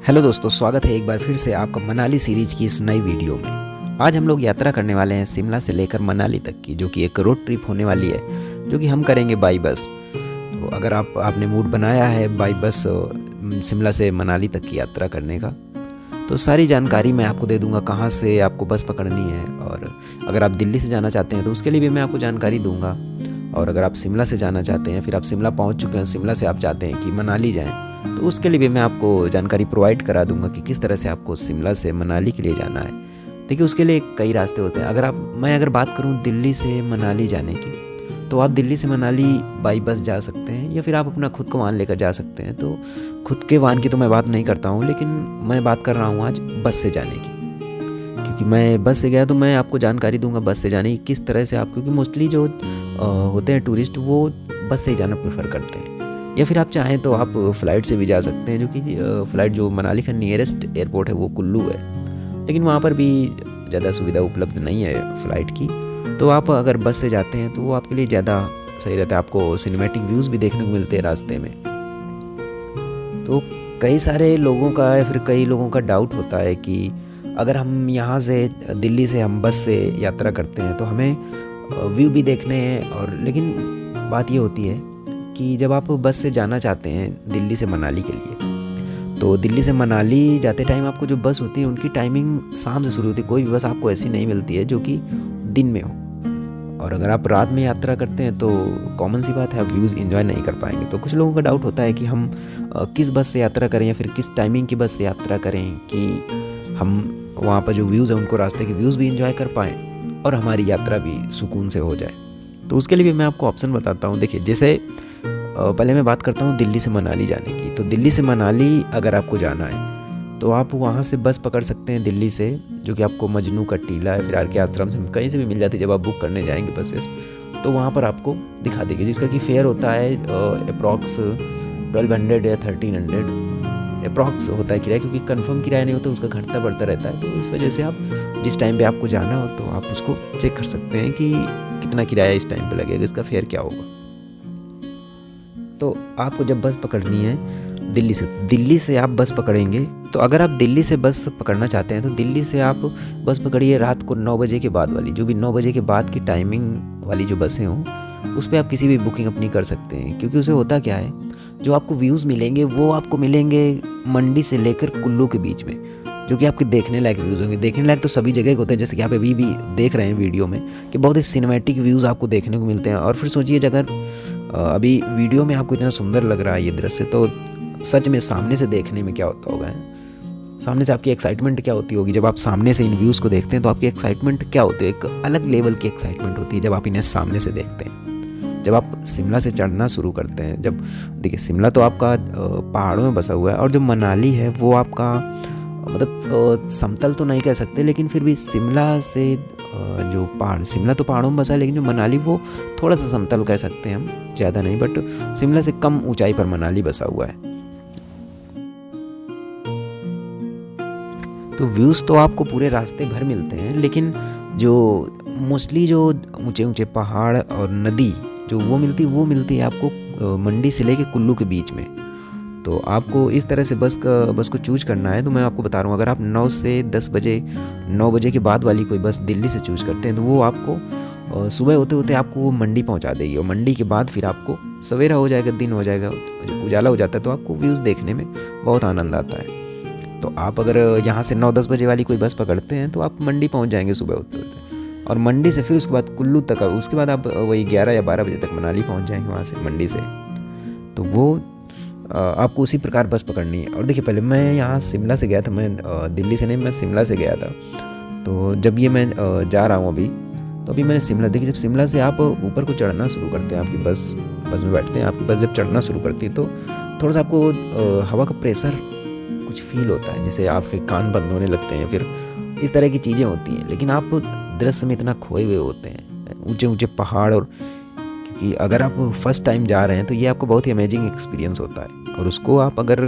Hello दोस्तों, स्वागत है एक बार फिर से आपका मनाली सीरीज की इस नई वीडियो में। आज हम लोग यात्रा करने वाले हैं शिमला से लेकर मनाली तक की, जो कि एक रोड ट्रिप होने वाली है, जो कि हम करेंगे बाई बस। तो अगर आपने मूड बनाया है बाई बस शिमला से मनाली तक की यात्रा करने का, तो सारी जानकारी मैं आपको दे दूंगा, कहाँ से आपको बस पकड़नी है। और अगर आप दिल्ली से जाना चाहते हैं तो उसके लिए भी मैं आपको जानकारी दूंगा। और अगर आप शिमला से जाना चाहते हैं, फिर आप शिमला पहुंच चुके हैं, शिमला से आप चाहते हैं कि मनाली जाएं, तो उसके लिए भी मैं आपको जानकारी प्रोवाइड करा दूंगा कि किस तरह से आपको शिमला से मनाली के लिए जाना है। देखिए, उसके लिए कई रास्ते होते हैं। अगर बात करूं दिल्ली से मनाली जाने की, तो आप दिल्ली से मनाली बाई बस जा सकते हैं, या फिर आप अपना खुद का वाहन लेकर जा सकते हैं। तो खुद के वाहन की तो मैं बात नहीं करता हूँ, लेकिन मैं बात कर रहा हूँ आज बस से जाने की, क्योंकि मैं बस से गया तो मैं आपको जानकारी दूंगा बस से जाने की किस तरह से आप, क्योंकि मोस्टली जो होते हैं टूरिस्ट, वो बस से ही जाना प्रेफर करते हैं। या फिर आप चाहें तो आप फ़्लाइट से भी जा सकते हैं, जो कि फ़्लाइट जो मनाली का नियरेस्ट एयरपोर्ट है वो कुल्लू है, लेकिन वहाँ पर भी ज़्यादा सुविधा उपलब्ध नहीं है फ़्लाइट की। तो आप अगर बस से जाते हैं तो वो आपके लिए ज़्यादा सही रहता है, आपको सिनेमैटिक व्यूज़ भी देखने को मिलते हैं रास्ते में। तो कई सारे लोगों का या फिर कई लोगों का डाउट होता है कि अगर हम यहाँ से दिल्ली से हम बस से यात्रा करते हैं तो हमें व्यू भी देखने हैं, और लेकिन बात ये होती है कि जब आप बस से जाना चाहते हैं दिल्ली से मनाली के लिए, तो दिल्ली से मनाली जाते टाइम आपको जो बस होती है उनकी टाइमिंग शाम से शुरू होती है। कोई भी बस आपको ऐसी नहीं मिलती है जो कि दिन में हो। और अगर आप रात में यात्रा करते हैं तो कॉमन सी बात है, आप व्यूज़ एंजॉय नहीं कर पाएंगे। तो कुछ लोगों का डाउट होता है कि हम किस बस से यात्रा करें, या फिर किस टाइमिंग की बस से यात्रा करें कि हम वहाँ पर जो व्यूज़ हैं उनको, रास्ते के व्यूज़ भी एंजॉय कर पाएँ और हमारी यात्रा भी सुकून से हो जाए। तो उसके लिए भी मैं आपको ऑप्शन बताता हूँ। देखिए, जैसे पहले मैं बात करता हूँ दिल्ली से मनाली जाने की। तो दिल्ली से मनाली अगर आपको जाना है तो आप वहाँ से बस पकड़ सकते हैं दिल्ली से, जो कि आपको मजनू का टीला या फिर आर के आश्रम से कहीं से भी मिल जाती है। जब आप बुक करने जाएंगे बसेस, तो वहाँ पर आपको दिखा देगी, जिसका कि फेयर होता है अप्रॉक्स 1200 या 1300 अप्रॉक्स होता है किराया, क्योंकि कंफर्म किराया नहीं होता, उसका घटता बढ़ता रहता है। तो इस वजह से आप जिस टाइम पे आपको जाना हो तो आप उसको चेक कर सकते हैं कि कितना किराया इस टाइम पे लगेगा, इसका फेयर क्या होगा। तो आपको जब बस पकड़नी है दिल्ली से आप बस पकड़ेंगे, तो अगर आप दिल्ली से बस पकड़ना चाहते हैं तो दिल्ली से आप बस पकड़िए रात को 9 बजे के बाद वाली, जो भी 9 बजे के बाद की टाइमिंग वाली जो बसें हों, उस पर आप किसी भी बुकिंग अपनी कर सकते हैं। क्योंकि उसे होता क्या है, जो आपको व्यूज़ मिलेंगे वो आपको मिलेंगे मंडी से लेकर कुल्लू के बीच में, जो कि आपके देखने लायक व्यूज़ होंगे। देखने लायक तो सभी जगह होते हैं, जैसे कि आप अभी भी देख रहे हैं वीडियो में कि बहुत ही सिनेमैटिक व्यूज़ आपको देखने को मिलते हैं। और फिर सोचिए, अगर अभी वीडियो में आपको इतना सुंदर लग रहा है ये दृश्य, तो सच में सामने से देखने में क्या होता होगा, सामने से आपकी एक्साइटमेंट क्या होती होगी। जब आप सामने से इन व्यूज़ को देखते हैं तो आपकी एक्साइटमेंट क्या होती है, एक अलग लेवल की एक्साइटमेंट होती है जब आप इन्हें सामने से देखते हैं। जब आप शिमला से चढ़ना शुरू करते हैं, जब देखिए शिमला तो आपका पहाड़ों में बसा हुआ है, और जो मनाली है वो आपका मतलब समतल तो नहीं कह सकते, लेकिन फिर भी शिमला से जो पहाड़, शिमला तो पहाड़ों में बसा है, लेकिन जो मनाली वो थोड़ा सा समतल कह सकते हैं हम, ज़्यादा नहीं, बट शिमला से कम ऊंचाई पर मनाली बसा हुआ है। तो व्यूज़ तो आपको पूरे रास्ते भर मिलते हैं, लेकिन जो मोस्टली जो ऊंचे ऊंचे पहाड़ और नदी जो वो मिलती है आपको मंडी से लेके कुल्लू के बीच में। तो आपको इस तरह से बस को चूज करना है। तो मैं आपको बता रहा हूँ, अगर आप 9 से 10 बजे 9 बजे के बाद वाली कोई बस दिल्ली से चूज करते हैं, तो वो आपको सुबह होते होते आपको वो मंडी पहुँचा देगी, और मंडी के बाद फिर आपको सवेरा हो जाएगा, दिन हो जाएगा, उजाला हो जाता है, तो आपको व्यूज़ देखने में बहुत आनंद आता है। तो आप अगर यहाँ से 9-10 बजे वाली कोई बस पकड़ते हैं तो आप मंडी पहुँच जाएंगे सुबह होते होते, और मंडी से फिर उसके बाद कुल्लू तक, उसके बाद आप वही 11 या 12 बजे तक मनाली पहुँच जाएंगे वहाँ से मंडी से। तो वो आपको उसी प्रकार बस पकड़नी है। और देखिए, पहले मैं यहाँ शिमला से गया था, मैं दिल्ली से नहीं, मैं शिमला से गया था। तो जब ये मैं जा रहा हूँ अभी, तो अभी मैंने शिमला देखी, जब शिमला से आप ऊपर को चढ़ना शुरू करते हैं, आपकी बस में बैठते हैं, आपकी बस जब चढ़ना शुरू करती है तो थोड़ा सा आपको हवा का प्रेशर कुछ फील होता है, जैसे आपके कान बंद होने लगते हैं, फिर इस तरह की चीज़ें होती हैं। लेकिन आप दृश्य में इतना खोए हुए होते हैं, ऊंचे ऊंचे पहाड़, और क्योंकि अगर आप फर्स्ट टाइम जा रहे हैं तो ये आपको बहुत ही अमेजिंग एक्सपीरियंस होता है, और उसको आप अगर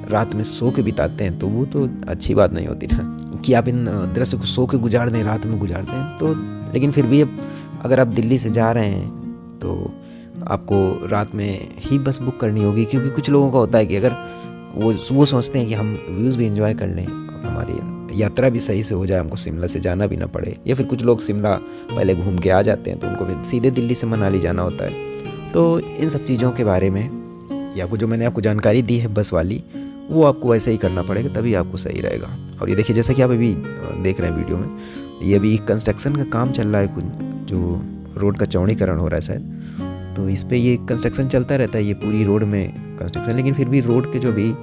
रात में सो के बिताते हैं तो वो तो अच्छी बात नहीं होती ना, कि आप इन दृश्य को सो के गुजार दें, रात में गुजार दें। तो लेकिन फिर भी अगर आप दिल्ली से जा रहे हैं तो आपको रात में ही बस बुक करनी होगी, क्योंकि कुछ लोगों का होता है कि अगर वो सोचते हैं कि हम व्यूज़ भी इंजॉय कर लें और हमारी यात्रा भी सही से हो जाए, हमको शिमला से जाना भी ना पड़े। या फिर कुछ लोग शिमला पहले घूम के आ जाते हैं तो उनको फिर सीधे दिल्ली से मनाली जाना होता है। तो इन सब चीज़ों के बारे में या जो मैंने आपको जानकारी दी है बस वाली, वो आपको वैसे ही करना पड़ेगा, तभी आपको सही रहेगा। और ये देखिए, जैसा कि आप अभी देख रहे हैं वीडियो में, ये अभी कंस्ट्रक्शन का काम चल रहा है, कुछ जो रोड का चौड़ीकरण हो रहा है शायद, तो इस पे ये कंस्ट्रक्शन चलता रहता है, ये पूरी रोड में कंस्ट्रक्शन। लेकिन फिर भी रोड के जो भी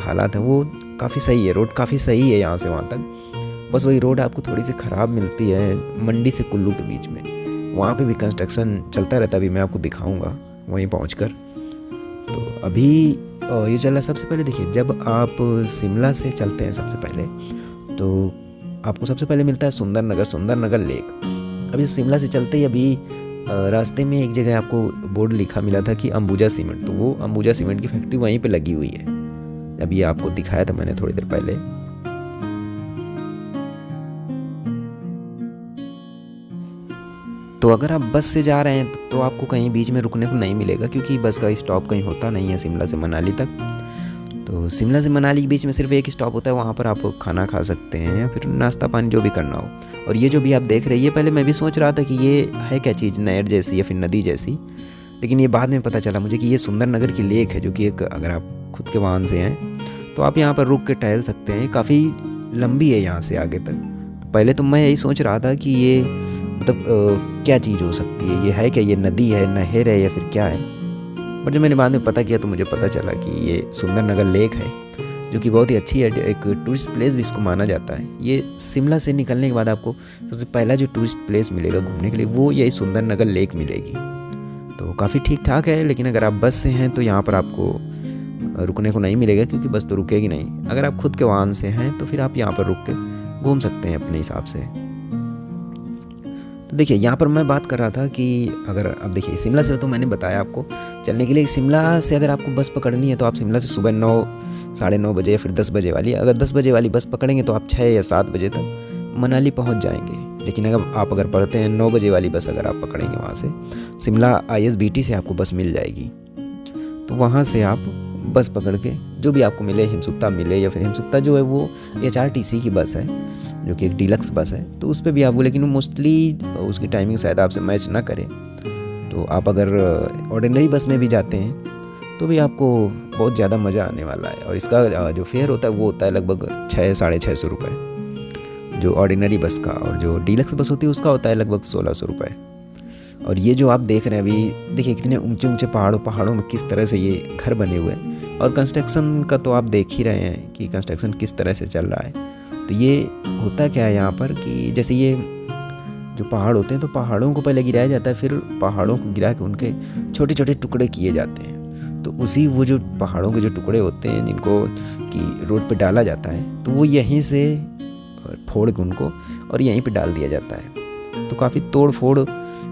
हालात हैं वो काफ़ी सही है, रोड काफ़ी सही है यहाँ से वहाँ तक। बस वही रोड आपको थोड़ी सी ख़राब मिलती है मंडी से कुल्लू के बीच में, वहाँ पे भी कंस्ट्रक्शन चलता रहता है। अभी मैं आपको दिखाऊँगा वहीं पहुँच। तो अभी ये चल रहा। सबसे पहले देखिए, जब आप शिमला से चलते हैं सबसे पहले तो आपको सबसे पहले मिलता है सुंदरनगर लेक। अभी शिमला से चलते ही अभी रास्ते में एक जगह आपको बोर्ड लिखा मिला था कि अंबुजा सीमेंट, तो वो अंबुजा सीमेंट की फैक्ट्री वहीं पे लगी हुई है। अभी आपको दिखाया था मैंने थोड़ी देर पहले। तो अगर आप बस से जा रहे हैं तो आपको कहीं बीच में रुकने को नहीं मिलेगा, क्योंकि बस का स्टॉप कहीं होता नहीं है शिमला से मनाली तक। तो शिमला से मनाली के बीच में सिर्फ एक स्टॉप होता है, वहाँ पर आप खाना खा सकते हैं या फिर नाश्ता पानी जो भी करना हो। और ये जो भी आप देख रहे हैं, ये पहले मैं भी सोच रहा था कि ये है क्या चीज़, नहर जैसी या फिर नदी जैसी, लेकिन ये बाद में पता चला मुझे कि ये सुंदरनगर की लेक है, जो कि एक, अगर आप खुद के वाहन से हैं तो आप यहाँ पर रुक के टहल सकते हैं। काफ़ी लंबी है यहाँ से आगे तक। तो पहले तो मैं यही सोच रहा था कि ये मतलब क्या चीज़ हो सकती है, ये है क्या, ये नदी है, नहर है या फिर क्या है। बट जब मैंने बाद में पता किया तो मुझे पता चला कि ये सुंदरनगर लेक है, जो कि बहुत ही अच्छी है, एक टूरिस्ट प्लेस भी इसको माना जाता है। ये शिमला से निकलने के बाद आपको सबसे पहला जो टूरिस्ट प्लेस मिलेगा घूमने के लिए, वो यही सुंदरनगर लेक मिलेगी। तो काफ़ी ठीक ठाक है, लेकिन अगर आप बस से हैं तो यहाँ पर आपको रुकने को नहीं मिलेगा, क्योंकि बस तो रुकेगी नहीं। अगर आप खुद के वाहन से हैं तो फिर आप यहाँ पर रुक के घूम सकते हैं अपने हिसाब से। तो देखिए, यहाँ पर मैं बात कर रहा था कि अगर आप देखिए शिमला से, तो मैंने बताया आपको चलने के लिए, शिमला से अगर आपको बस पकड़नी है तो आप शिमला से सुबह 9, साढ़े 9 बजे या फिर 10 बजे वाली, अगर 10 बजे वाली बस पकड़ेंगे तो आप 6 या 7 बजे तक मनाली पहुँच जाएंगे। लेकिन अगर पढ़ते हैं 9 बजे वाली बस अगर आप पकड़ेंगे, वहाँ से शिमला ISBT से आपको बस मिल जाएगी। तो वहाँ से आप बस पकड़ के जो भी आपको मिले, हिमसुक्ता मिले या फिर हिमसुक्ता जो है वो HRTC की बस है, जो कि एक डीलक्स बस है, तो उस पर भी आपको, लेकिन मोस्टली उसकी टाइमिंग शायद आपसे मैच ना करे। तो आप अगर ऑर्डिनरी बस में भी जाते हैं तो भी आपको बहुत ज़्यादा मज़ा आने वाला है। और इसका जो फेयर होता है वो होता है लगभग 600 साढ़े 600 रुपये जो ऑर्डिनरी बस का, और जो डीलक्स बस होती है उसका होता है लगभग 1600 रुपये। और ये जो आप देख रहे हैं अभी, देखिए कितने ऊंचे ऊंचे पहाड़ों में किस तरह से ये घर बने हुए हैं। और कंस्ट्रक्शन का तो आप देख ही रहे हैं कि कंस्ट्रक्शन किस तरह से चल रहा है। तो ये होता क्या है यहाँ पर कि जैसे ये जो पहाड़ होते हैं, तो पहाड़ों को पहले गिराया जाता है, फिर पहाड़ों को गिरा के उनके छोटे छोटे टुकड़े किए जाते हैं। तो उसी वो जो पहाड़ों के जो टुकड़े होते हैं जिनको कि रोड पे डाला जाता है, तो वो यहीं से फोड़ के उनको और यहीं पे डाल दिया जाता है। तो काफ़ी तोड़ फोड़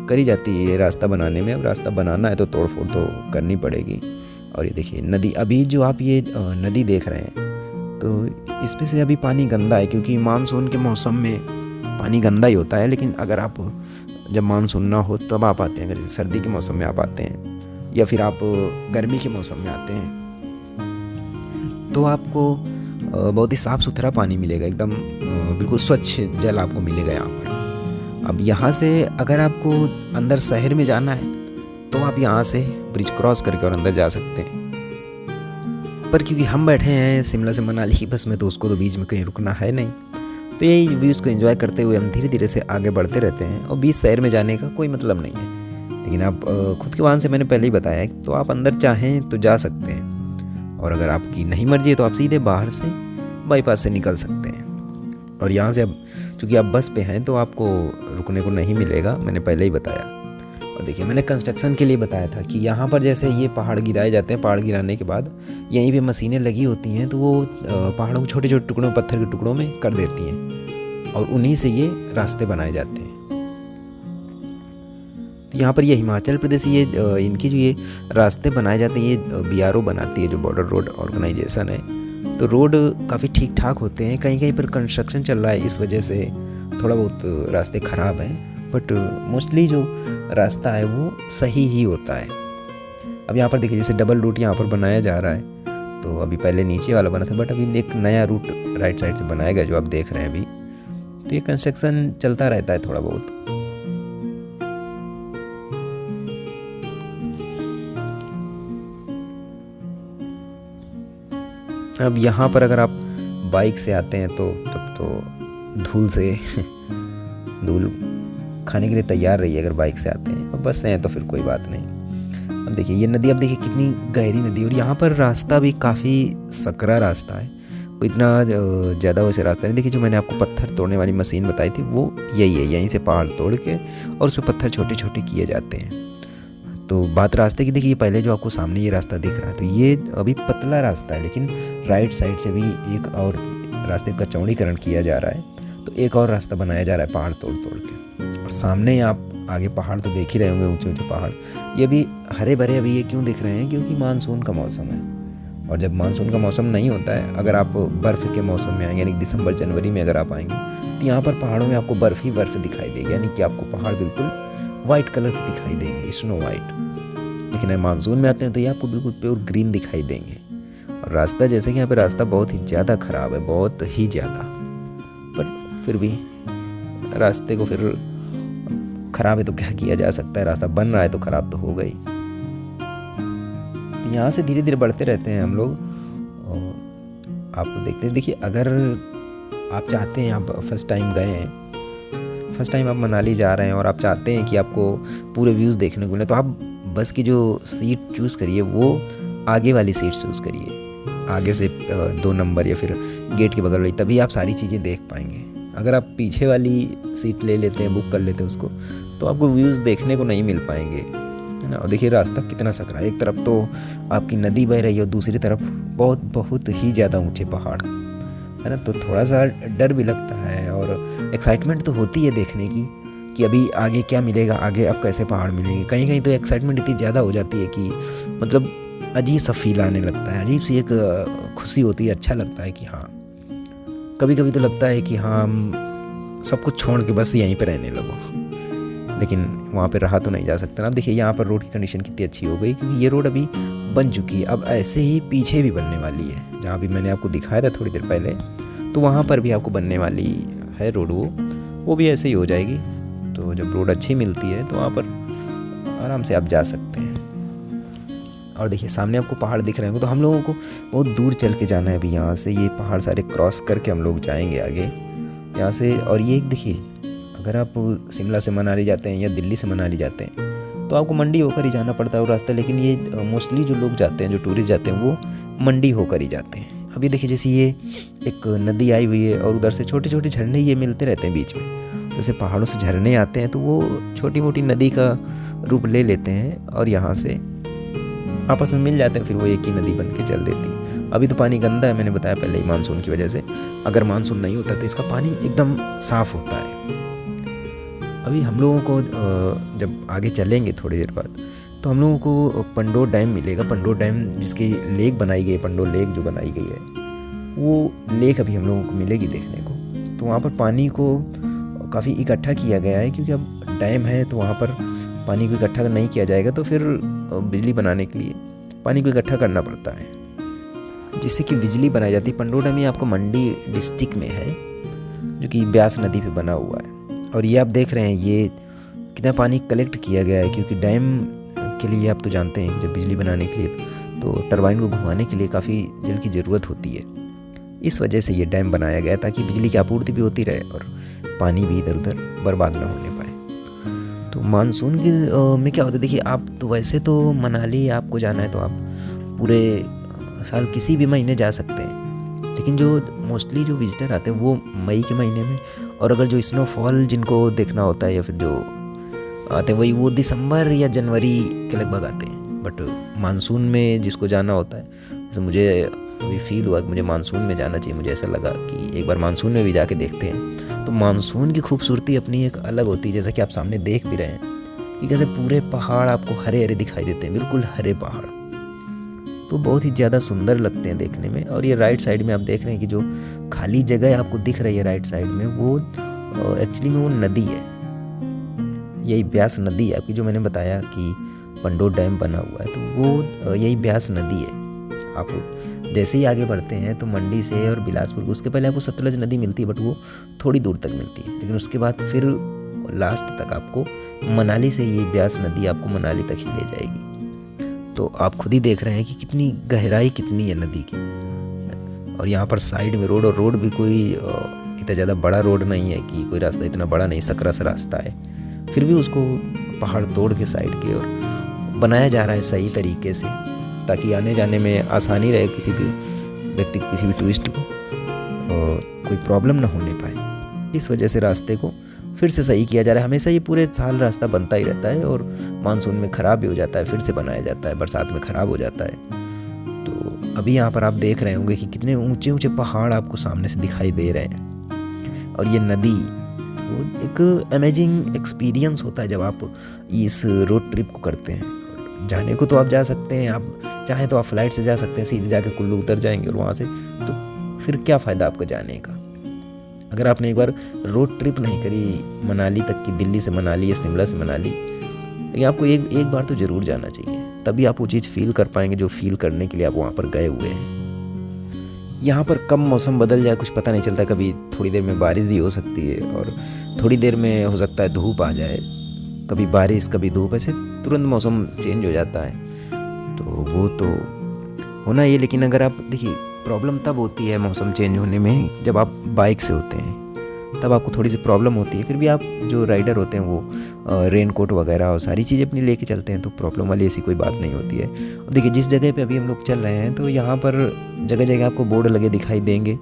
करी जाती है रास्ता बनाने में। अब रास्ता बनाना है तो तोड़ फोड़ तो करनी पड़ेगी। और ये देखिए नदी, अभी जो आप ये नदी देख रहे हैं, तो इसमें से अभी पानी गंदा है, क्योंकि मानसून के मौसम में पानी गंदा ही होता है। लेकिन अगर आप जब मानसून ना हो तब आप आते हैं, अगर सर्दी के मौसम में आप आते हैं या फिर आप गर्मी के मौसम में आते हैं, तो आपको बहुत ही साफ़ सुथरा पानी मिलेगा, एकदम बिल्कुल स्वच्छ जल आपको मिलेगा यहाँ पर। अब यहाँ से अगर आपको अंदर शहर में जाना है तो आप यहाँ से ब्रिज क्रॉस करके और अंदर जा सकते हैं। पर क्योंकि हम बैठे हैं शिमला से मनाली की बस में, तो उसको तो बीच में कहीं रुकना है नहीं, तो यही व्यूज़ को एंजॉय करते हुए हम धीरे धीरे से आगे बढ़ते रहते हैं। और बीच शहर में जाने का कोई मतलब नहीं है। लेकिन आप खुद के वाहन से, मैंने पहले ही बताया, तो आप अंदर चाहें तो जा सकते हैं, और अगर आपकी नहीं मर्जी है तो आप सीधे बाहर से बाईपास से निकल सकते हैं। और यहाँ से अब चूँकि आप बस पे हैं तो आपको रुकने को नहीं मिलेगा, मैंने पहले ही बताया। और देखिए मैंने कंस्ट्रक्शन के लिए बताया था कि यहाँ पर जैसे ये पहाड़ गिराए जाते हैं, पहाड़ गिराने के बाद यहीं पे मशीनें लगी होती हैं, तो वो पहाड़ों को छोटे छोटे टुकड़ों, पत्थर के टुकड़ों में कर देती हैं, और उन्हीं से ये रास्ते बनाए जाते हैं। तो यहाँ पर ये हिमाचल प्रदेश, ये इनकी जो ये रास्ते बनाए जाते हैं, ये BRO बनाती है, जो बॉर्डर रोड ऑर्गेनाइजेशन है। तो रोड काफ़ी ठीक ठाक होते हैं, कहीं कहीं पर कंस्ट्रक्शन चल रहा है, इस वजह से थोड़ा बहुत रास्ते ख़राब हैं, बट मोस्टली जो रास्ता है वो सही ही होता है। अब यहाँ पर देखिए जैसे डबल रूट यहाँ पर बनाया जा रहा है, तो अभी पहले नीचे वाला बना था, बट अभी एक नया रूट राइट साइड से बनाया गया जो आप देख रहे हैं अभी। तो ये कंस्ट्रक्शन चलता रहता है थोड़ा बहुत। अब यहाँ पर अगर आप बाइक से आते हैं तो तब तो धूल से धूल खाने के लिए तैयार रहिए अगर बाइक से आते हैं। अब बस से हैं तो फिर कोई बात नहीं। अब देखिए ये नदी, अब देखिए कितनी गहरी नदी है, और यहाँ पर रास्ता भी काफ़ी सकरा रास्ता है, वो इतना ज़्यादा वैसे रास्ता नहीं। देखिए जो मैंने आपको पत्थर तोड़ने वाली मशीन बताई थी वो यही है, यहीं से पहाड़ तोड़ के और उसमें पत्थर छोटे छोटे किए जाते हैं। तो बात रास्ते की, देखिए पहले जो आपको सामने ये रास्ता दिख रहा है तो ये अभी पतला रास्ता है, लेकिन राइट साइड से भी एक और रास्ते का चौड़ीकरण किया जा रहा है। तो एक और रास्ता बनाया जा रहा है पहाड़ तोड़ तोड़ के। और सामने आप आगे पहाड़ तो देख ही रहे होंगे, ऊंचे ऊंचे पहाड़। ये भी हरे भरे अभी ये क्यों दिख रहे हैं, क्योंकि मानसून का मौसम है। और जब मानसून का मौसम नहीं होता है, अगर आप बर्फ़ के मौसम में आएंगे, यानी दिसंबर जनवरी में अगर आप आएंगे तो यहाँ पर पहाड़ों में आपको बर्फ़ ही बर्फ़ दिखाई देगी, यानी कि आपको पहाड़ बिल्कुल वाइट कलर के दिखाई देंगे, स्नो वाइट। लेकिन अगर मानसून में आते हैं तो ये आपको बिल्कुल प्योर ग्रीन दिखाई देंगे। और रास्ता, जैसे कि यहाँ पर रास्ता बहुत ही ज़्यादा ख़राब है, बहुत ही ज़्यादा, पर फिर भी रास्ते को फिर ख़राब है तो क्या किया जा सकता है, रास्ता बन रहा है तो ख़राब तो हो गई। तो यहाँ से धीरे धीरे बढ़ते रहते हैं हम लोग। आप देखते हैं, देखिए अगर आप चाहते हैं, आप फर्स्ट टाइम गए हैं, फर्स्ट टाइम आप मनाली जा रहे हैं और आप चाहते हैं कि आपको पूरे व्यूज़ देखने को मिले, तो आप बस की जो सीट चूज़ करिए वो आगे वाली सीट चूज़ करिए, आगे से 2 नंबर या फिर गेट के बगल वाली, तभी आप सारी चीज़ें देख पाएंगे। अगर आप पीछे वाली सीट ले लेते हैं, बुक कर लेते हैं उसको, तो आपको व्यूज़ देखने को नहीं मिल पाएंगे, है ना। और देखिए रास्ता कितना सकरा है, एक तरफ तो आपकी नदी बह रही है और दूसरी तरफ बहुत बहुत ही ज़्यादा ऊंचे पहाड़, है ना। तो थोड़ा सा डर भी लगता है और एक्साइटमेंट तो होती है देखने की कि अभी आगे क्या मिलेगा, आगे अब कैसे पहाड़ मिलेंगे। कहीं कहीं तो एक्साइटमेंट इतनी ज़्यादा हो जाती है कि मतलब अजीब सा फील आने लगता है, अजीब सी एक खुशी होती है, अच्छा लगता है कि हाँ। कभी कभी तो लगता है कि हाँ हम सब कुछ छोड़ के बस यहीं पर रहने लगो, लेकिन वहाँ पे रहा तो नहीं जा सकता ना। देखिए यहाँ पर रोड की कंडीशन कितनी अच्छी हो गई, क्योंकि ये रोड अभी बन चुकी है। अब ऐसे ही पीछे भी बनने वाली है, जहाँ भी मैंने आपको दिखाया था थोड़ी देर पहले, तो वहाँ पर भी आपको बनने वाली है रोड, वो भी ऐसे ही हो जाएगी। तो जब रोड अच्छी मिलती है तो वहाँ पर आराम से आप जा सकते हैं। और देखिए सामने आपको पहाड़ दिख रहे होंगे, तो हम लोगों को बहुत दूर चल के जाना है अभी यहाँ से। ये पहाड़ सारे क्रॉस करके हम लोग जाएंगे आगे यहाँ से। और ये देखिए, अगर आप शिमला से मनाली जाते हैं या दिल्ली से मनाली जाते हैं तो आपको मंडी होकर ही जाना पड़ता है वो रास्ता, लेकिन ये मोस्टली जो लोग जाते हैं, जो टूरिस्ट जाते हैं, वो मंडी होकर ही जाते हैं। अभी देखिए जैसे ये एक नदी आई हुई है और उधर से छोटे छोटे झरने ये मिलते रहते हैं बीच में। जैसे पहाड़ों से झरने आते हैं तो वो छोटी मोटी नदी का रूप ले लेते हैं और यहाँ से आपस में मिल जाते हैं, फिर वो एक ही नदी बन के चल देती है। अभी तो पानी गंदा है, मैंने बताया पहले ही, मानसून की वजह से। अगर मानसून नहीं होता तो इसका पानी एकदम साफ़ होता है। अभी हम लोगों को जब आगे चलेंगे थोड़ी देर बाद तो हम लोगों को पंडो डैम मिलेगा। पंडो डैम जिसकी लेक बनाई गई है, पंडो लेक जो बनाई गई है, वो लेक अभी हम लोगों को मिलेगी देखने को। तो वहाँ पर पानी को काफ़ी इकट्ठा किया गया है, क्योंकि अब डैम है तो वहाँ पर पानी को इकट्ठा नहीं किया जाएगा तो फिर बिजली बनाने के लिए पानी को इकट्ठा करना पड़ता है, जिससे कि बिजली बनाई जाती है। पंडो डैम ये आपको मंडी डिस्ट्रिक्ट में है, जो कि ब्यास नदी पे बना हुआ है। और ये आप देख रहे हैं ये कितना पानी कलेक्ट किया गया है, क्योंकि डैम के लिए आप तो जानते हैं कि जब बिजली बनाने के लिए तो टरबाइन को घुमाने के लिए काफ़ी जल की ज़रूरत होती है। इस वजह से ये डैम बनाया गया ताकि बिजली की आपूर्ति भी होती रहे और पानी भी इधर उधर बर्बाद ना होने पाए। तो मानसून की में क्या होता है, देखिए आप तो वैसे तो मनाली आपको जाना है तो आप पूरे साल किसी भी महीने जा सकते हैं, लेकिन जो मोस्टली जो विजिटर आते हैं वो मई के महीने में, और अगर जो स्नोफॉल जिनको देखना होता है या फिर जो आते हैं वही वो दिसंबर या जनवरी के लगभग आते हैं। बट मानसून में जिसको जाना होता है, जैसे मुझे अभी फील हुआ कि मुझे मानसून में जाना चाहिए, मुझे ऐसा लगा कि एक बार मानसून में भी जाके देखते हैं। तो मानसून की खूबसूरती अपनी एक अलग होती है, जैसा कि आप सामने देख भी रहे हैं कि कैसे पूरे पहाड़ आपको हरे हरे दिखाई देते हैं, बिल्कुल हरे पहाड़, तो बहुत ही ज़्यादा सुंदर लगते हैं देखने में। और ये राइट साइड में आप देख रहे हैं कि जो खाली जगह आपको दिख रही है राइट साइड में, वो एक्चुअली में वो नदी है, यही ब्यास नदी है आपकी, जो मैंने बताया कि पंडो डैम बना हुआ है, तो वो यही ब्यास नदी है। आप जैसे ही आगे बढ़ते हैं तो मंडी से और बिलासपुर को, उसके पहले आपको सतलज नदी मिलती है बट वो थोड़ी दूर तक मिलती है, लेकिन उसके बाद फिर लास्ट तक आपको मनाली से ये ब्यास नदी आपको मनाली तक ही ले जाएगी। तो आप खुद ही देख रहे हैं कि कितनी गहराई कितनी है नदी की। और यहाँ पर साइड में रोड, और रोड भी कोई इतना ज़्यादा बड़ा रोड नहीं है कि कोई रास्ता इतना बड़ा नहीं, सकरा सा रास्ता है, फिर भी उसको पहाड़ तोड़ के साइड के और बनाया जा रहा है सही तरीके से, ताकि आने जाने में आसानी रहे, किसी भी व्यक्ति को, किसी भी टूरिस्ट को कोई प्रॉब्लम ना होने पाए। इस वजह से रास्ते को फिर से सही किया जा रहा है। हमेशा ये पूरे साल रास्ता बनता ही रहता है और मानसून में ख़राब भी हो जाता है, फिर से बनाया जाता है, बरसात में ख़राब हो जाता है। तो अभी यहाँ पर आप देख रहे होंगे कि कितने ऊंचे ऊंचे पहाड़ आपको सामने से दिखाई दे रहे हैं, और ये नदी, वो एक अमेजिंग एक्सपीरियंस होता है जब आप इस रोड ट्रिप को करते हैं। जाने को तो आप जा सकते हैं, आप चाहें तो आप फ्लाइट से जा सकते हैं, सीधे जाके कुल्लू उतर जाएंगे और वहाँ से तो फिर क्या फ़ायदा आपका जाने का। अगर आपने एक बार रोड ट्रिप नहीं करी मनाली तक की, दिल्ली से मनाली या शिमला से मनाली, लेकिन आपको एक बार तो ज़रूर जाना चाहिए, तभी आप वो चीज़ फील कर पाएंगे जो फील करने के लिए आप वहाँ पर गए हुए हैं। यहाँ पर कब मौसम बदल जाए कुछ पता नहीं चलता, कभी थोड़ी देर में बारिश भी हो सकती है और थोड़ी देर में हो सकता है धूप आ जाए, कभी बारिश कभी धूप, ऐसे तुरंत मौसम चेंज हो जाता है। तो वो तो होना ही है, लेकिन अगर आप देखिए प्रॉब्लम तब होती है मौसम चेंज होने में जब आप बाइक से होते हैं, तब आपको थोड़ी सी प्रॉब्लम होती है। फिर भी आप जो राइडर होते हैं वो रेन कोट वगैरह और सारी चीज़ें अपनी लेके चलते हैं, तो प्रॉब्लम वाली ऐसी कोई बात नहीं होती है। और देखिए जिस जगह पे अभी हम लोग चल रहे हैं, तो यहाँ पर जगह जगह आपको बोर्ड लगे दिखाई देंगे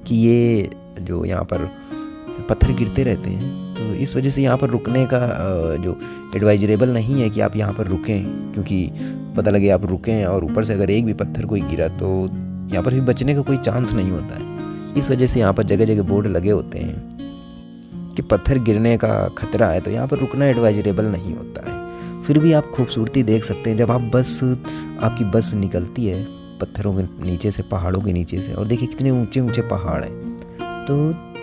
कि ये जो यहाँ पर पत्थर गिरते रहते हैं, तो इस वजह से यहाँ पर रुकने का जो एडवाइजरेबल नहीं है कि आप यहाँ पर रुकें, क्योंकि पता लगे आप रुकें और ऊपर से अगर एक भी पत्थर कोई गिरा तो यहाँ पर भी बचने का कोई चांस नहीं होता है। इस वजह से यहाँ पर जगह जगह बोर्ड लगे होते हैं कि पत्थर गिरने का खतरा है, तो यहाँ पर रुकना एडवाइजरेबल नहीं होता है। फिर भी आप खूबसूरती देख सकते हैं जब आपकी बस निकलती है पत्थरों के नीचे से, पहाड़ों के नीचे से, और देखिए कितने ऊंचे ऊंचे पहाड़ हैं। तो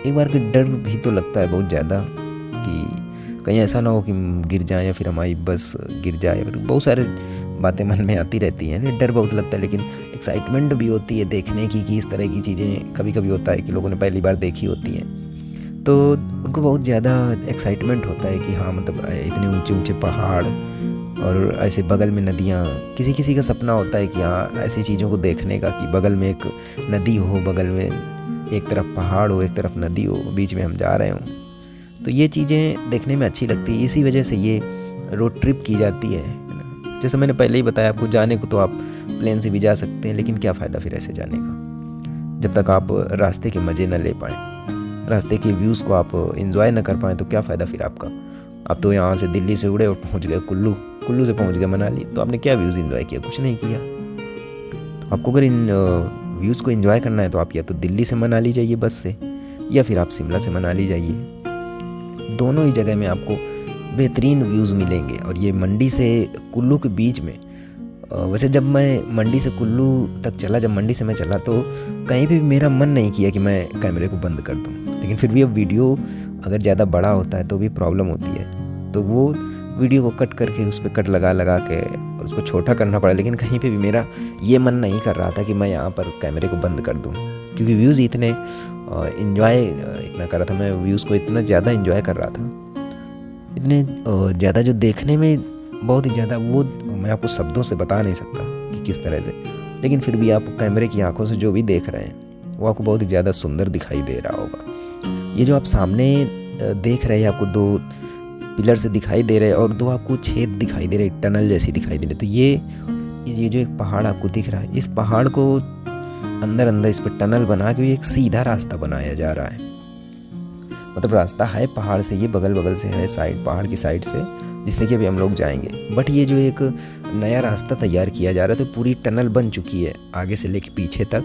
एक बार का डर भी तो लगता है बहुत ज़्यादा कि कहीं ऐसा ना हो कि गिर जाए या फिर हमारी बस गिर जाए। बहुत सारे बातें मन में आती रहती हैं, डर बहुत लगता है, लेकिन एक्साइटमेंट भी होती है देखने की कि इस तरह की चीज़ें कभी कभी होता है कि लोगों ने पहली बार देखी होती हैं, तो उनको बहुत ज़्यादा एक्साइटमेंट होता है कि हाँ मतलब इतने ऊंचे ऊंचे पहाड़ और ऐसे बगल में नदियाँ। किसी किसी का सपना होता है कि हाँ ऐसी चीज़ों को देखने का कि बगल में एक नदी हो, बगल में एक तरफ पहाड़ हो, एक तरफ नदी हो, बीच में हम जा रहे हों। तो ये चीज़ें देखने में अच्छी लगती है, इसी वजह से ये रोड ट्रिप की जाती है। जैसे मैंने पहले ही बताया आपको, जाने को तो आप प्लेन से भी जा सकते हैं, लेकिन क्या फ़ायदा फिर ऐसे जाने का जब तक आप रास्ते के मज़े न ले पाएँ, रास्ते के व्यूज़ को आप एंजॉय न कर पाएँ, तो क्या फ़ायदा फिर आपका। आप तो यहाँ से दिल्ली से उड़े और पहुँच गए कुल्लू, कुल्लू से पहुँच गए मनाली, तो आपने क्या व्यूज़ एंजॉय किया? कुछ नहीं किया। तो आपको अगर इन व्यूज़ को एंजॉय करना है तो आप या तो दिल्ली से मनाली जाइए बस से, या फिर आप शिमला से मनाली जाइए। दोनों ही जगह में आपको बेहतरीन व्यूज़ मिलेंगे। और ये मंडी से कुल्लू के बीच में, वैसे जब मैं मंडी से कुल्लू तक चला, जब मंडी से मैं चला तो कहीं पे भी मेरा मन नहीं किया कि मैं कैमरे को बंद कर दूं, लेकिन फिर भी अब वीडियो अगर ज़्यादा बड़ा होता है तो भी प्रॉब्लम होती है, तो वो वीडियो को कट करके उस पर कट लगा के और उसको छोटा करना पड़ा। लेकिन कहीं पे भी मेरा ये मन नहीं कर रहा था कि मैं यहाँ पर कैमरे को बंद कर दूँ, क्योंकि व्यूज़ इतने इन्जॉय इतना कर रहा था, मैं व्यूज़ को इतना ज़्यादा इन्जॉय कर रहा था, इतने ज़्यादा जो देखने में बहुत ही ज़्यादा, वो मैं आपको शब्दों से बता नहीं सकता कि किस तरह से। लेकिन फिर भी आप कैमरे की आंखों से जो भी देख रहे हैं वो आपको बहुत ही ज़्यादा सुंदर दिखाई दे रहा होगा। ये जो आप सामने देख रहे हैं, आपको दो पिलर से दिखाई दे रहे हैं और दो आपको छेद दिखाई दे रहे, टनल जैसी दिखाई दे रही। तो ये जो एक पहाड़ आपको दिख रहा है, इस पहाड़ को अंदर इस पर टनल बना के एक सीधा रास्ता बनाया जा रहा है। मतलब रास्ता है पहाड़ से, ये बगल से है, साइड पहाड़ की साइड से, जिससे कि अभी हम लोग जाएंगे। बट ये जो एक नया रास्ता तैयार किया जा रहा है, तो पूरी टनल बन चुकी है, आगे से लेके पीछे तक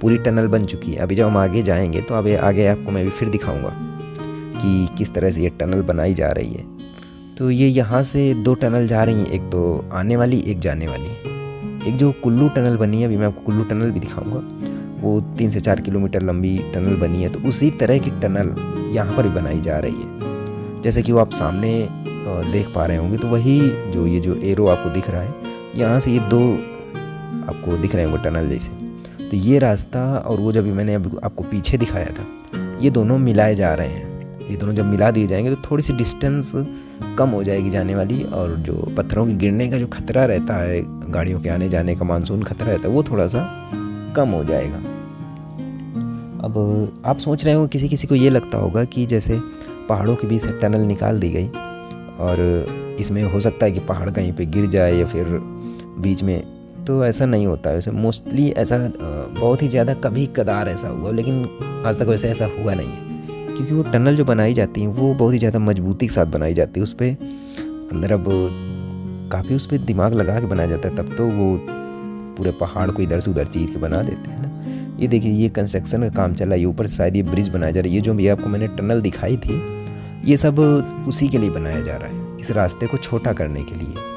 पूरी टनल बन चुकी है। अभी जब हम आगे जाएंगे तो अभी आगे आपको मैं भी फिर दिखाऊंगा कि किस तरह से ये टनल बनाई जा रही है। तो ये यहाँ से दो टनल जा रही हैं, एक तो आने वाली, एक जाने वाली। एक जो कुल्लू टनल बनी है, अभी मैं आपको कुल्लू टनल भी दिखाऊंगा, वो 3 से 4 किलोमीटर लंबी टनल बनी है। तो उसी तरह की टनल यहाँ पर भी बनाई जा रही है, जैसे कि वो आप सामने देख पा रहे होंगे। तो वही जो ये जो एरो आपको दिख रहा है, यहाँ से ये दो आपको दिख रहे होंगे टनल जैसे, तो ये रास्ता और वो जब मैंने अभी आपको पीछे दिखाया था, ये दोनों मिलाए जा रहे हैं। ये दोनों जब मिला दिए जाएंगे तो थोड़ी सी डिस्टेंस कम हो जाएगी जाने वाली, और जो पत्थरों के गिरने का जो खतरा रहता है, गाड़ियों के आने जाने का मानसून खतरा रहता है, वो थोड़ा सा कम हो जाएगा। अब आप सोच रहे हो, किसी किसी को ये लगता होगा कि जैसे पहाड़ों के बीच से टनल निकाल दी गई और इसमें हो सकता है कि पहाड़ कहीं पे गिर जाए या फिर बीच में, तो ऐसा नहीं होता है। वैसे मोस्टली ऐसा बहुत ही ज़्यादा कभी कदार ऐसा हुआ, लेकिन आज तक वैसे ऐसा हुआ नहीं है, क्योंकि वो टनल जो बनाई जाती हैं वो बहुत ही ज़्यादा मजबूती के साथ बनाई जाती है। उस पर अंदर अब काफ़ी उस पर दिमाग लगा के बनाया जाता है, तब तो वो पूरे पहाड़ को इधर से उधर चीर के बना देते हैं ना। ये देखिए, ये कंस्ट्रक्शन का काम चल रहा है, ऊपर से शायद ये ब्रिज बनाया जा रहा है। ये जो भी आपको मैंने टनल दिखाई थी, ये सब उसी के लिए बनाया जा रहा है, इस रास्ते को छोटा करने के लिए।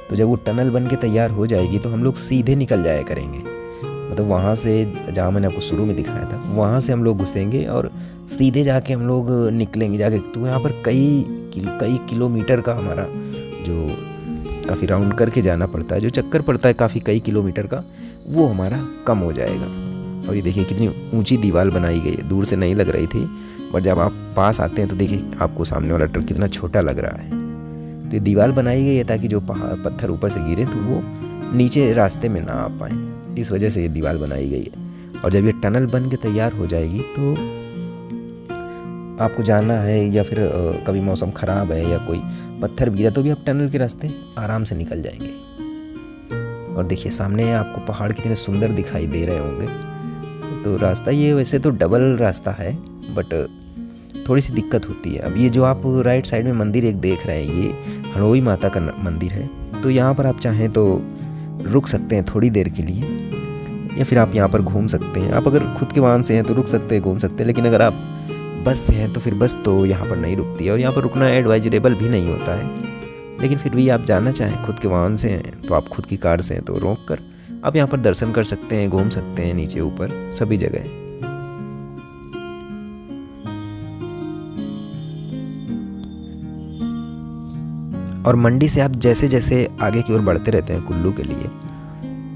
तो जब वो टनल बन के तैयार हो जाएगी तो हम लोग सीधे निकल जाया करेंगे, मतलब वहाँ से जहाँ मैंने आपको शुरू में दिखाया था, वहाँ से हम लोग घुसेंगे और सीधे जाके हम लोग निकलेंगे जाके। तो यहाँ पर कई किलोमीटर का हमारा जो काफ़ी राउंड करके जाना पड़ता है, जो चक्कर पड़ता है काफ़ी कई किलोमीटर का, वो हमारा कम हो जाएगा। और ये देखिए कितनी ऊंची दीवार बनाई गई है, दूर से नहीं लग रही थी, बट जब आप पास आते हैं तो देखिए आपको सामने वाला ट्रक कितना छोटा लग रहा है। तो ये दीवार बनाई गई है ताकि जो पत्थर ऊपर से गिरे तो वो नीचे रास्ते में ना आ पाए, इस वजह से ये दीवार बनाई गई है। और जब ये टनल बन के तैयार हो जाएगी तो आपको जाना है या फिर कभी मौसम ख़राब है या कोई पत्थर गिरा तो भी आप टनल के रास्ते आराम से निकल जाएंगे। और देखिए सामने आपको पहाड़ कितने सुंदर दिखाई दे रहे होंगे। तो रास्ता ये वैसे तो डबल रास्ता है, बट थोड़ी सी दिक्कत होती है। अब ये जो आप राइट साइड में मंदिर एक देख रहे हैं, ये हड़ोई माता का मंदिर है। तो यहाँ पर आप चाहें तो रुक सकते हैं थोड़ी देर के लिए, या फिर आप यहाँ पर घूम सकते हैं। आप अगर खुद के वाहन से हैं तो रुक सकते हैं, घूम सकते हैं, लेकिन अगर आप बस से हैं तो फिर बस तो यहाँ पर नहीं रुकती है, और यहाँ पर रुकना एडवाइजरेबल भी नहीं होता है। लेकिन फिर भी आप जाना चाहें खुद के वाहन से हैं तो आप खुद की कार से हैं तो रोक कर आप यहाँ पर दर्शन कर सकते हैं, घूम सकते हैं नीचे ऊपर सभी जगह। और मंडी से आप जैसे जैसे आगे की ओर बढ़ते रहते हैं कुल्लू के लिए,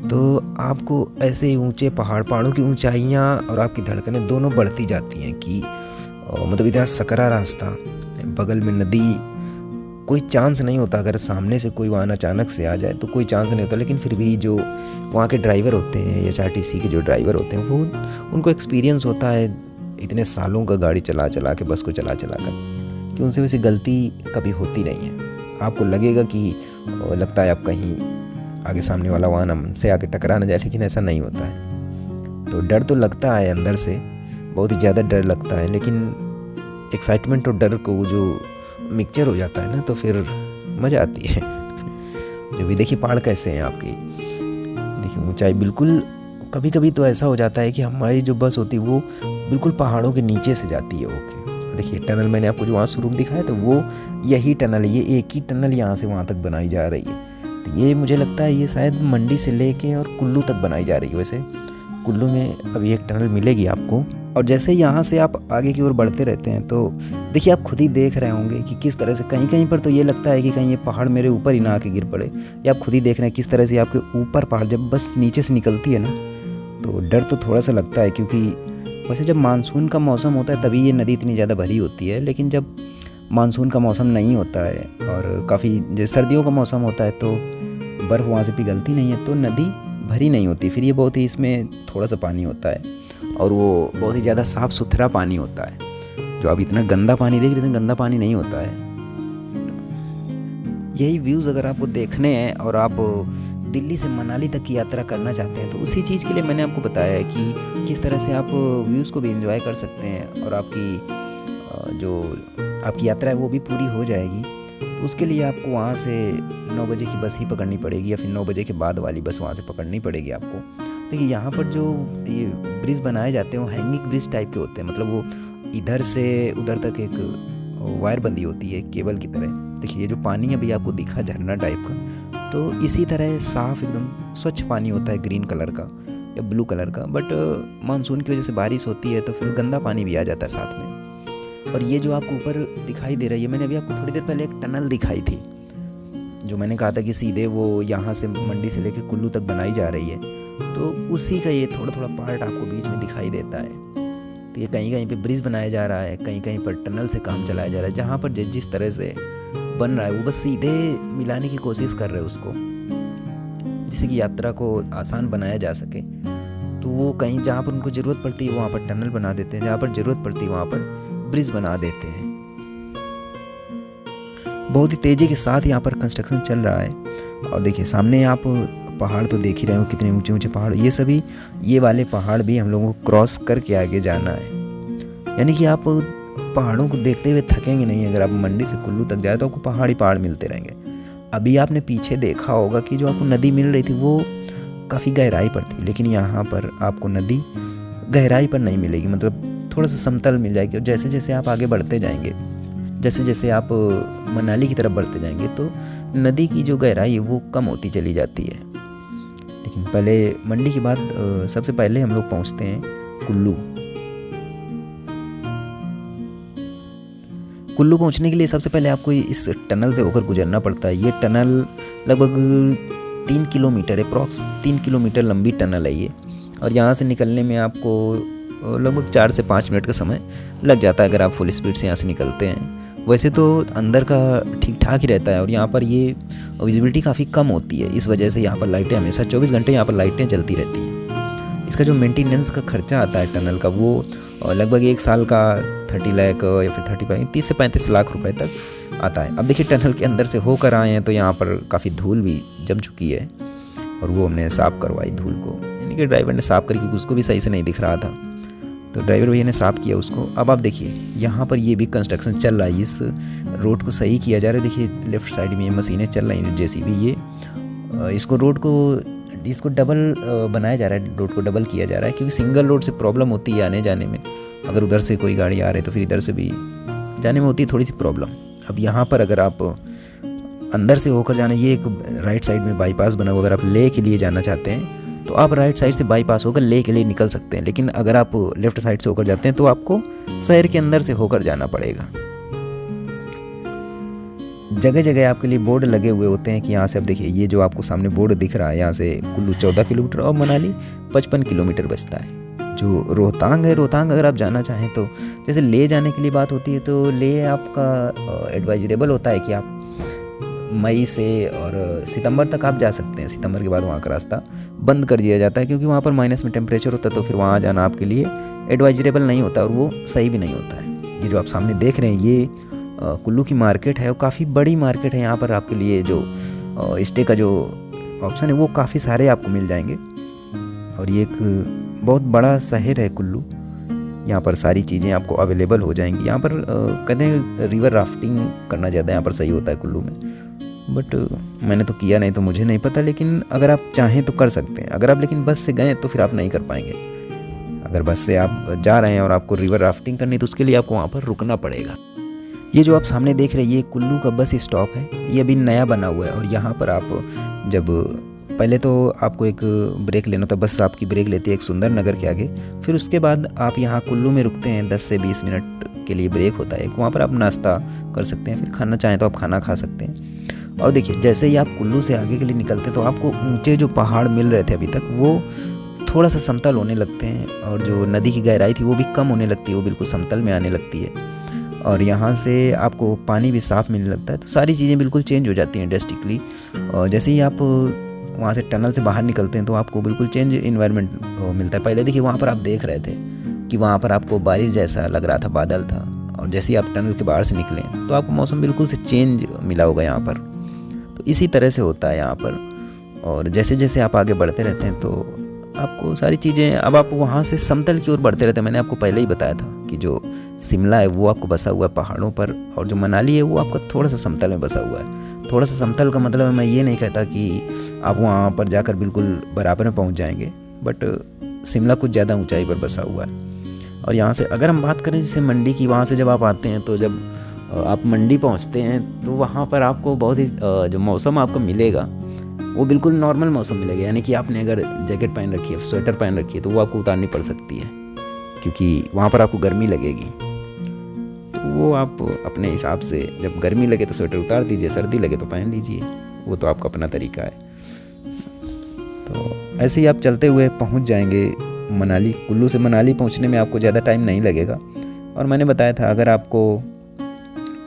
तो आपको ऐसे ऊंचे पहाड़ों की ऊंचाइयाँ और आपकी धड़कनें दोनों बढ़ती जाती हैं कि मतलब इतना सकरा रास्ता, बगल में नदी, कोई चांस नहीं होता। अगर सामने से कोई वाहन अचानक से आ जाए तो कोई चांस नहीं होता, लेकिन फिर भी जो वहाँ के ड्राइवर होते हैं, HRTC के जो ड्राइवर होते हैं, वो उनको एक्सपीरियंस होता है इतने सालों का गाड़ी चला चला के, बस को चला चला कर, कि उनसे वैसे गलती कभी होती नहीं है। आपको लगेगा कि लगता है आप कहीं आगे सामने वाला वाहन हमसे आके टकरा न जाए, लेकिन ऐसा नहीं होता है। तो डर तो लगता है अंदर से, बहुत ही ज़्यादा डर लगता है, लेकिन एक्साइटमेंट और डर को जो मिक्सचर हो जाता है ना, तो फिर मज़ा आती है। जो भी देखिए पहाड़ कैसे हैं आपकी, देखिए ऊंचाई बिल्कुल। कभी कभी तो ऐसा हो जाता है कि हमारी जो बस होती है वो बिल्कुल पहाड़ों के नीचे से जाती है होके। देखिए टनल मैंने आपको जो वहाँ शुरू में दिखाया तो वो यही टनल है, ये एक ही टनल यहाँ से वहाँ तक बनाई जा रही है। तो ये मुझे लगता है ये शायद मंडी से लेके और कुल्लू तक बनाई जा रही है। वैसे कुल्लू में अभी एक टनल मिलेगी आपको। और जैसे यहाँ से आप आगे की ओर बढ़ते रहते हैं तो देखिए आप खुद ही देख रहे होंगे कि किस तरह से कहीं कहीं पर तो ये लगता है कि कहीं ये पहाड़ मेरे ऊपर ही ना आके गिर पड़े। या आप खुद ही देख रहे हैं किस तरह से आपके ऊपर पहाड़ जब बस नीचे से निकलती है ना, तो डर तो थोड़ा सा लगता है। क्योंकि वैसे जब मानसून का मौसम होता है तभी ये नदी इतनी ज़्यादा भरी होती है, लेकिन जब मानसून का मौसम नहीं होता है और काफ़ी जैसे सर्दियों का मौसम होता है तो बर्फ़ वहाँ से पिघलती नहीं है, तो नदी भरी नहीं होती। फिर ये बहुत ही इसमें थोड़ा सा पानी होता है और वो बहुत ही ज़्यादा साफ़ सुथरा पानी होता है। जो आप इतना गंदा पानी देख रहे हैं, गंदा पानी नहीं होता है। यही व्यूज़ अगर आपको देखने हैं और आप दिल्ली से मनाली तक की यात्रा करना चाहते हैं तो उसी चीज़ के लिए मैंने आपको बताया है कि किस तरह से आप व्यूज़ को भी एंजॉय कर सकते हैं और आपकी जो आपकी यात्रा है वो भी पूरी हो जाएगी। तो उसके लिए आपको वहाँ से 9 बजे की बस ही पकड़नी पड़ेगी या फिर 9 बजे के बाद वाली बस वहाँ से पकड़नी पड़ेगी आपको। देखिए यहाँ पर जो ये ब्रिज बनाए जाते हैं वो हैंगिंग ब्रिज टाइप के होते हैं, मतलब वो इधर से उधर तक एक वायर बंदी होती है केबल की तरह। देखिए ये जो पानी अभी आपको दिखा झरना टाइप का, तो इसी तरह साफ़ एकदम स्वच्छ पानी होता है ग्रीन कलर का या ब्लू कलर का। बट मानसून की वजह से बारिश होती है तो फिर गंदा पानी भी आ जाता है साथ में। और ये जो आपको ऊपर दिखाई दे रहा है, ये मैंने अभी आपको थोड़ी देर पहले एक टनल दिखाई थी, जो मैंने कहा था कि सीधे वो यहाँ से मंडी से लेके कुल्लू तक बनाई जा रही है, तो उसी का ये थोड़ा थोड़ा पार्ट आपको बीच में दिखाई देता है। तो ये कहीं कहीं पे ब्रिज बनाया जा रहा है, कहीं कहीं पर टनल से काम चलाया जा रहा है। जहाँ पर जिस तरह से बन रहा है वो बस सीधे मिलाने की कोशिश कर रहे हैं उसको, जिससे कि यात्रा को आसान बनाया जा सके। तो वो कहीं जहाँ पर उनको ज़रूरत पड़ती है वहाँ पर टनल बना देते हैं, जहाँ पर ज़रूरत पड़ती है वहाँ पर ब्रिज बना देते हैं। बहुत ही तेज़ी के साथ यहाँ पर कंस्ट्रक्शन चल रहा है। और देखिए सामने आप पहाड़ तो देख ही रहे हो, कितने ऊंचे ऊंचे पहाड़। ये वाले पहाड़ भी हम लोगों को क्रॉस करके आगे जाना है, यानी कि आप पहाड़ों को देखते हुए थकेंगे नहीं। अगर आप मंडी से कुल्लू तक जाए तो आपको पहाड़ ही पहाड़ मिलते रहेंगे। अभी आपने पीछे देखा होगा कि जो आपको नदी मिल रही थी वो काफ़ी गहराई पर थी, लेकिन यहाँ पर आपको नदी गहराई पर नहीं मिलेगी, मतलब थोड़ा सा समतल मिल जाएगी। और जैसे जैसे आप आगे बढ़ते जाएंगे, जैसे जैसे आप मनाली की तरफ बढ़ते जाएंगे, तो नदी की जो गहराई है वो कम होती चली जाती है। लेकिन पहले मंडी के बाद सबसे पहले हम लोग पहुँचते हैं कुल्लू। कुल्लू पहुंचने के लिए सबसे पहले आपको इस टनल से होकर गुजरना पड़ता है। ये टनल लगभग 3 किलोमीटर अप्रॉक्स 3 किलोमीटर लंबी टनल है ये। और यहाँ से निकलने में आपको लगभग 4 से 5 मिनट का समय लग जाता है अगर आप फुल स्पीड से यहाँ से निकलते हैं। वैसे तो अंदर का ठीक ठाक ही रहता है, और यहाँ पर ये विजिबिलिटी काफ़ी कम होती है। इस वजह से यहाँ पर लाइटें हमेशा 24 घंटे यहाँ पर लाइटें चलती रहती हैं। इसका जो मेंटेनेंस का खर्चा आता है टनल का, वो लगभग 1 साल का 30 लाख या फिर 30 से 35 लाख रुपए तक आता है। अब देखिए टनल के अंदर से होकर आए हैं तो यहाँ पर काफ़ी धूल भी जम चुकी है, और वो हमने साफ़ करवाई धूल को, यानी कि ड्राइवर ने साफ़ करी, क्योंकि उसको भी सही से नहीं दिख रहा था, तो ड्राइवर भैया ने साफ़ किया उसको। अब आप देखिए यहाँ पर ये भी कंस्ट्रक्शन चल रहा है, इस रोड को सही किया जा रहा है। देखिए लेफ्ट साइड में ये मशीनें चल रही हैं, जैसी भी ये इसको डबल बनाया जा रहा है, रोड को डबल किया जा रहा है, क्योंकि सिंगल रोड से प्रॉब्लम होती है आने जाने में। अगर उधर से कोई गाड़ी आ रही है तो फिर इधर से भी जाने में होती है थोड़ी सी प्रॉब्लम। अब यहाँ पर अगर आप अंदर से होकर जाना, ये एक राइट साइड में बाईपास बना हुआ, अगर आप ले के लिए जाना चाहते हैं तो आप राइट साइड से बाईपास होकर ले के लिए निकल सकते हैं। लेकिन अगर आप लेफ्ट साइड से होकर जाते हैं तो आपको शहर के अंदर से होकर जाना पड़ेगा। जगह जगह आपके लिए बोर्ड लगे हुए होते हैं कि यहाँ से, अब देखिए ये जो आपको सामने बोर्ड दिख रहा है, यहाँ से कुल्लू 14 किलोमीटर और मनाली 55 किलोमीटर बचता है। जो रोहतांग है, रोहतांग अगर आप जाना चाहें तो जैसे ले जाने के लिए बात होती है तो ले आपका एडवाइजरेबल होता है कि आप मई से और सितंबर तक आप जा सकते हैं। सितंबर के बाद वहाँ का रास्ता बंद कर दिया जाता है, क्योंकि वहाँ पर माइनस में टेम्परेचर होता है, तो फिर वहाँ जाना आपके लिए एडवाइजरेबल नहीं होता और वो सही भी नहीं होता है। ये जो आप सामने देख रहे हैं ये कुल्लू की मार्केट है, और काफ़ी बड़ी मार्केट है। यहाँ पर आपके लिए जो स्टे का जो ऑप्शन है वो काफ़ी सारे आपको मिल जाएंगे, और ये एक बहुत बड़ा शहर है कुल्लू। यहाँ पर सारी चीज़ें आपको अवेलेबल हो जाएंगी। यहाँ पर कहते हैं रिवर राफ्टिंग करना ज़्यादा यहाँ पर सही होता है कुल्लू में, बट मैंने तो किया नहीं तो मुझे नहीं पता। लेकिन अगर आप चाहें तो कर सकते हैं। अगर आप लेकिन बस से गए तो फिर आप नहीं कर पाएंगे। अगर बस से आप जा रहे हैं और आपको रिवर राफ्टिंग करनी है तो उसके लिए आपको वहाँ पर रुकना पड़ेगा। ये जो आप सामने देख रहे हैं ये कुल्लू का बस स्टॉप है, ये अभी नया बना हुआ है। और यहाँ पर आप जब पहले तो आपको एक ब्रेक लेना था, बस आपकी ब्रेक लेती है एक सुंदर नगर के आगे, फिर उसके बाद आप यहाँ कुल्लू में रुकते हैं। 10 से 20 मिनट के लिए ब्रेक होता है, वहाँ पर आप नाश्ता कर सकते हैं, फिर खाना चाहें तो आप खाना खा सकते हैं। और देखिए जैसे ही आप कुल्लू से आगे के लिए निकलते हैं तो आपको ऊंचे जो पहाड़ मिल रहे थे अभी तक वो थोड़ा सा समतल होने लगते हैं, और जो नदी की गहराई थी वो भी कम होने लगती है, वो बिल्कुल समतल में आने लगती है। और यहाँ से आपको पानी भी साफ़ मिलने लगता है, तो सारी चीज़ें बिल्कुल चेंज हो जाती हैं ड्रास्टिकली। और जैसे ही आप वहाँ से टनल से बाहर निकलते हैं तो आपको बिल्कुल चेंज इन्वायरमेंट मिलता है। पहले देखिए वहाँ पर आप देख रहे थे कि वहाँ पर आपको बारिश जैसा लग रहा था, बादल था, और जैसे ही आप टनल के बाहर से निकले तो आपको मौसम बिल्कुल से चेंज मिला होगा यहाँ पर। तो इसी तरह से होता है यहाँ पर। और जैसे जैसे आप आगे बढ़ते रहते हैं तो आपको सारी चीज़ें, अब आप वहाँ से समतल की ओर बढ़ते रहते हैं। मैंने आपको पहले ही बताया था कि जो शिमला है वो आपको बसा हुआ है पहाड़ों पर, और जो मनाली है वो आपका थोड़ा सा समतल में बसा हुआ है। थोड़ा सा समतल का मतलब है, मैं ये नहीं कहता कि आप वहाँ पर जाकर बिल्कुल बराबर में पहुँच जाएंगे, बट शिमला कुछ ज़्यादा ऊंचाई पर बसा हुआ है। और यहाँ से अगर हम बात करें जैसे मंडी की, वहाँ से जब आप आते हैं तो जब आप मंडी पहुँचते हैं तो वहाँ पर आपको बहुत ही जो मौसम आपको मिलेगा वो बिल्कुल नॉर्मल मौसम मिलेगा। यानी कि आपने अगर जैकेट पहन रखी है, स्वेटर पहन रखी है, तो वो आपको उतारनी पड़ सकती है, क्योंकि वहाँ पर आपको गर्मी लगेगी। तो वो आप अपने हिसाब से, जब गर्मी लगे तो स्वेटर उतार दीजिए, सर्दी लगे तो पहन लीजिए, वो तो आपका अपना तरीका है। तो ऐसे ही आप चलते हुए पहुंच जाएंगे मनाली। कुल्लू से मनाली पहुंचने में आपको ज़्यादा टाइम नहीं लगेगा। और मैंने बताया था अगर आपको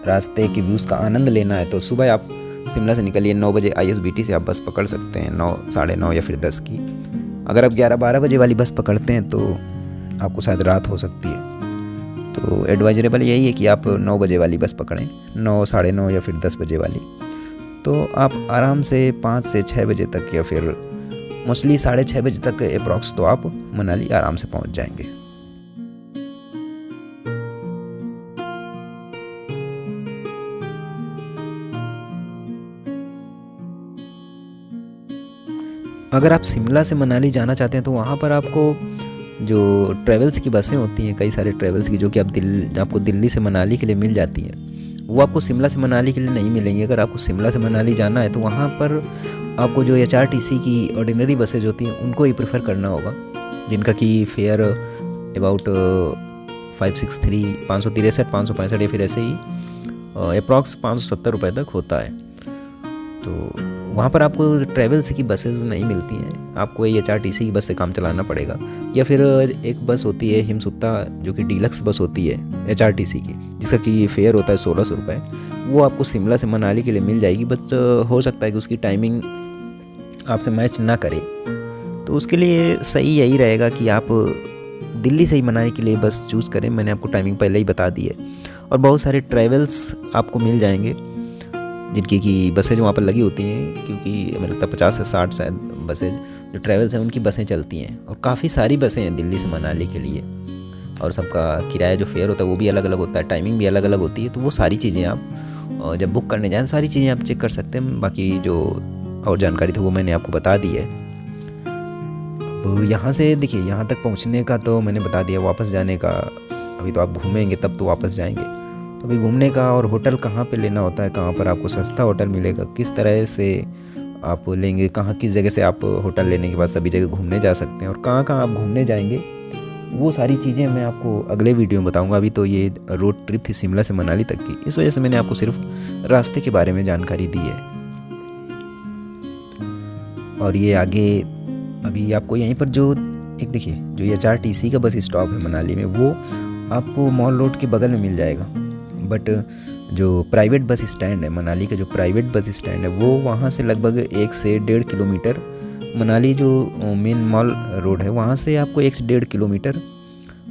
रास्ते के व्यूज़ का आनंद लेना है तो सुबह आप शिमला से निकलिए 9 बजे ISBT से आप बस पकड़ सकते हैं, 9, साढ़े 9 या फिर 10 की। अगर आप 11-12 बजे वाली बस पकड़ते हैं तो आपको शायद रात हो सकती है। तो एडवाइजरेबल यही है कि आप 9 बजे वाली बस पकड़ें, 9, साढ़े 9 या फिर 10 बजे वाली। तो आप आराम से 5 से 6 बजे तक या फिर मोस्टली 6:30 बजे तक अप्रॉक्स तो आप मनाली आराम से पहुंच जाएंगे। अगर आप शिमला से मनाली जाना चाहते हैं तो वहाँ पर आपको जो ट्रेवल्स की बसें होती हैं, कई सारे ट्रेवल्स की, जो कि आपको दिल्ली से मनाली के लिए मिल जाती हैं, वो आपको शिमला से मनाली के लिए नहीं मिलेंगी। अगर आपको शिमला से मनाली जाना है तो वहाँ पर आपको जो HRTC की ऑर्डिनरी बसेज होती हैं उनको ही प्रेफर करना होगा, जिनका कि फेयर अबाउट 563 565 या फिर ऐसे ही अप्रॉक्स 570 रुपये तक होता है। तो वहाँ पर आपको ट्रेवल्स की बसेस नहीं मिलती हैं, आपको ये HRTC की बस से काम चलाना पड़ेगा। या फिर एक बस होती है हिमसुत्ता, जो कि डीलक्स बस होती है HRTC की, जिसका कि फेयर होता है 1600 रुपये। वो आपको शिमला से मनाली के लिए मिल जाएगी, बस हो सकता है कि उसकी टाइमिंग आपसे मैच ना करे। तो उसके लिए सही यही रहेगा कि आप दिल्ली से ही मनाली के लिए बस चूज़ करें। मैंने आपको टाइमिंग पहले ही बता दी है। और बहुत सारे ट्रेवल्स आपको मिल जाएंगे जिनकी की बसेज वहाँ पर लगी होती हैं, क्योंकि मुझे लगता है 50 से 60 शायद बसेज जो ट्रेवल्स हैं उनकी बसें चलती हैं। और काफ़ी सारी बसें हैं दिल्ली से मनाली के लिए, और सबका किराया जो फेयर होता है वो भी अलग अलग होता है, टाइमिंग भी अलग अलग होती है। तो वो सारी चीज़ें आप जब बुक करने जाएँ तो सारी चीज़ें आप चेक कर सकते हैं। बाकी जो और जानकारी थी वो मैंने आपको बता दी है। अब यहाँ से देखिए, यहाँ तक पहुँचने का तो मैंने बता दिया, वापस जाने का अभी तो आप घूमेंगे तब तो वापस जाएंगे। तो अभी घूमने का और होटल कहाँ पे लेना होता है, कहाँ पर आपको सस्ता होटल मिलेगा, किस तरह से आप लेंगे, कहाँ किस जगह से आप होटल लेने के बाद सभी जगह घूमने जा सकते हैं और कहाँ कहाँ आप घूमने जाएंगे, वो सारी चीज़ें मैं आपको अगले वीडियो में बताऊंगा। अभी तो ये रोड ट्रिप थी शिमला से मनाली तक की, इस वजह से मैंने आपको सिर्फ रास्ते के बारे में जानकारी दी है। और ये आगे अभी आपको यहीं पर जो एक देखिए जो HRTC का बस स्टॉप है मनाली में, वो आपको मॉल रोड के बगल में मिल जाएगा। बट जो प्राइवेट बस स्टैंड है मनाली का, जो प्राइवेट बस स्टैंड है, वो वहाँ से लगभग 1 से 1.5 किलोमीटर, मनाली जो मेन मॉल रोड है वहाँ से आपको 1 से 1.5 किलोमीटर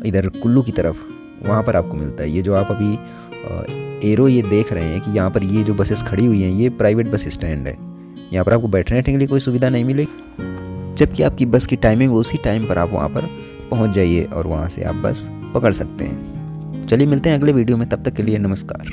इधर कुल्लू की तरफ वहाँ पर आपको मिलता है। ये जो आप अभी एरो ये देख रहे हैं कि यहाँ पर ये जो बसेस खड़ी हुई हैं, ये प्राइवेट बस स्टैंड है। यहाँ पर आपको बैठने के लिए कोई सुविधा नहीं मिलेगी, जबकि आपकी बस की टाइमिंग उसी टाइम पर आप वहाँ पर पहुँच जाइए और वहाँ से आप बस पकड़ सकते हैं। चलिए मिलते हैं अगले वीडियो में, तब तक के लिए नमस्कार।